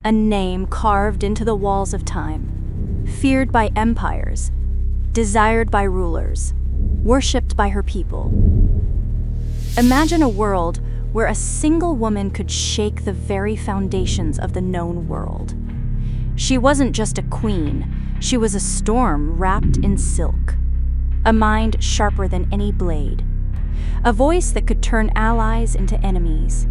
a name carved into the walls of time, feared by empires, desired by rulers, worshipped by her people. Imagine a world where a single woman could shake the very foundations of the known world. She wasn't just a queen, she was a storm wrapped in silk, a mind sharper than any blade, a voice that could turn allies into enemies.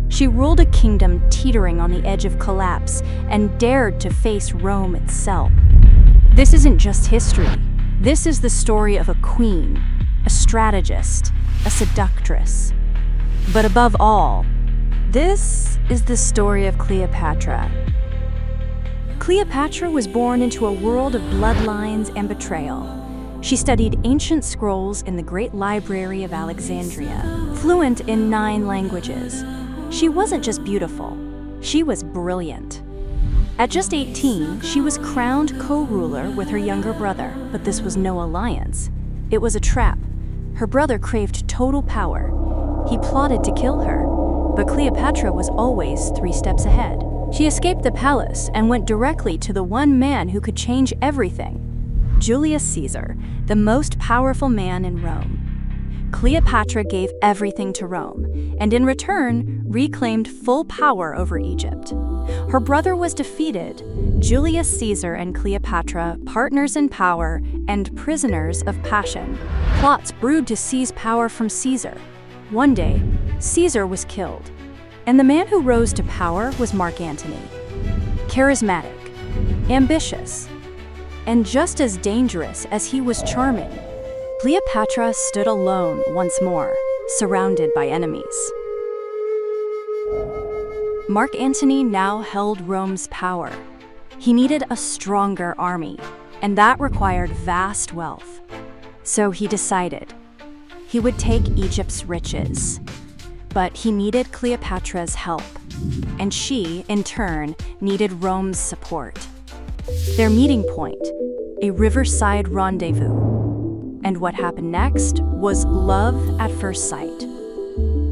She ruled a kingdom teetering on the edge of collapse and dared to face Rome itself. This isn't just history. This is the story of a queen, a strategist, a seductress. But above all, this is the story of Cleopatra. Cleopatra was born into a world of bloodlines and betrayal. She studied ancient scrolls in the Great Library of Alexandria, fluent in 9 languages. She wasn't just beautiful, she was brilliant. At just 18, she was crowned co-ruler with her younger brother, but this was no alliance. It was a trap. Her brother craved total power. He plotted to kill her, but Cleopatra was always 3 steps ahead. She escaped the palace and went directly to the one man who could change everything: Julius Caesar, the most powerful man in Rome. Cleopatra gave everything to Rome, and in return, reclaimed full power over Egypt. Her brother was defeated. Julius Caesar and Cleopatra, partners in power and prisoners of passion. Plots brewed to seize power from Caesar. One day, Caesar was killed, and the man who rose to power was Mark Antony. Charismatic, ambitious, and just as dangerous as he was charming. Cleopatra stood alone once more, surrounded by enemies. Mark Antony now held Rome's power. He needed a stronger army, and that required vast wealth. So he decided he would take Egypt's riches. But he needed Cleopatra's help, and she, in turn, needed Rome's support. Their meeting point, a riverside rendezvous. And what happened next was love at first sight.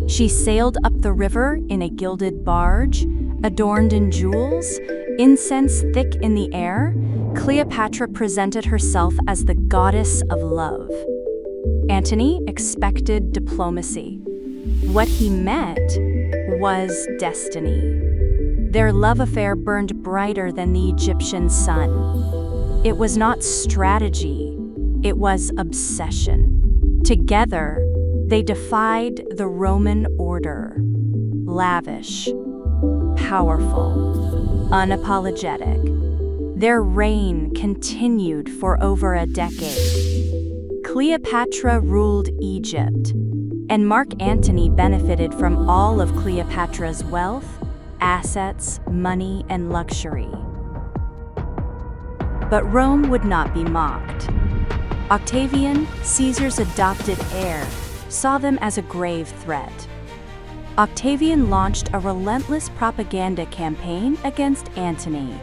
She sailed up the river in a gilded barge, adorned in jewels, incense thick in the air. Cleopatra presented herself as the goddess of love. Antony expected diplomacy. What he met was destiny. Their love affair burned brighter than the Egyptian sun. It was not strategy, it was obsession. Together, they defied the Roman order. Lavish, powerful, unapologetic. Their reign continued for over a decade. Cleopatra ruled Egypt, and Mark Antony benefited from all of Cleopatra's wealth, assets, money, and luxury. But Rome would not be mocked. Octavian, Caesar's adopted heir, saw them as a grave threat. Octavian launched a relentless propaganda campaign against Antony.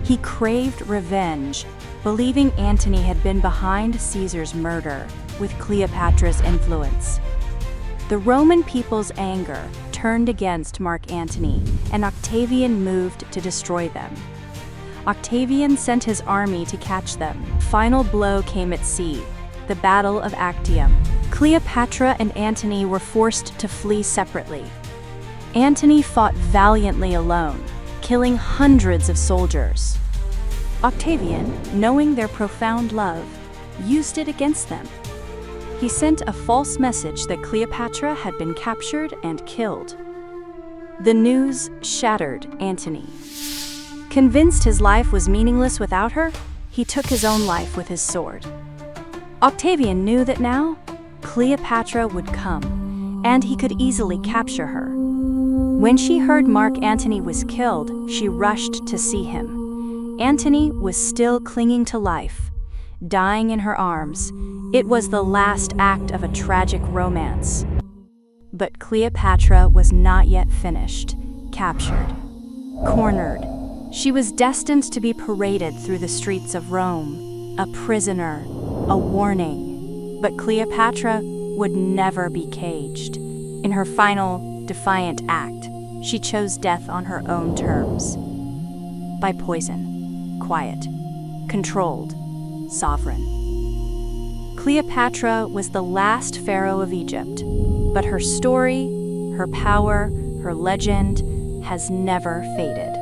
He craved revenge, believing Antony had been behind Caesar's murder with Cleopatra's influence. The Roman people's anger turned against Mark Antony, and Octavian moved to destroy them. Octavian sent his army to catch them. Final blow came at sea, the Battle of Actium. Cleopatra and Antony were forced to flee separately. Antony fought valiantly alone, killing hundreds of soldiers. Octavian, knowing their profound love, used it against them. He sent a false message that Cleopatra had been captured and killed. The news shattered Antony. Convinced his life was meaningless without her, he took his own life with his sword. Octavian knew that now, Cleopatra would come, and he could easily capture her. When she heard Mark Antony was killed, she rushed to see him. Antony was still clinging to life, dying in her arms. It was the last act of a tragic romance. But Cleopatra was not yet finished, captured, cornered. She was destined to be paraded through the streets of Rome, a prisoner, a warning. But Cleopatra would never be caged. In her final, defiant act, she chose death on her own terms. By poison, quiet, controlled, sovereign. Cleopatra was the last pharaoh of Egypt, but her story, her power, her legend has never faded.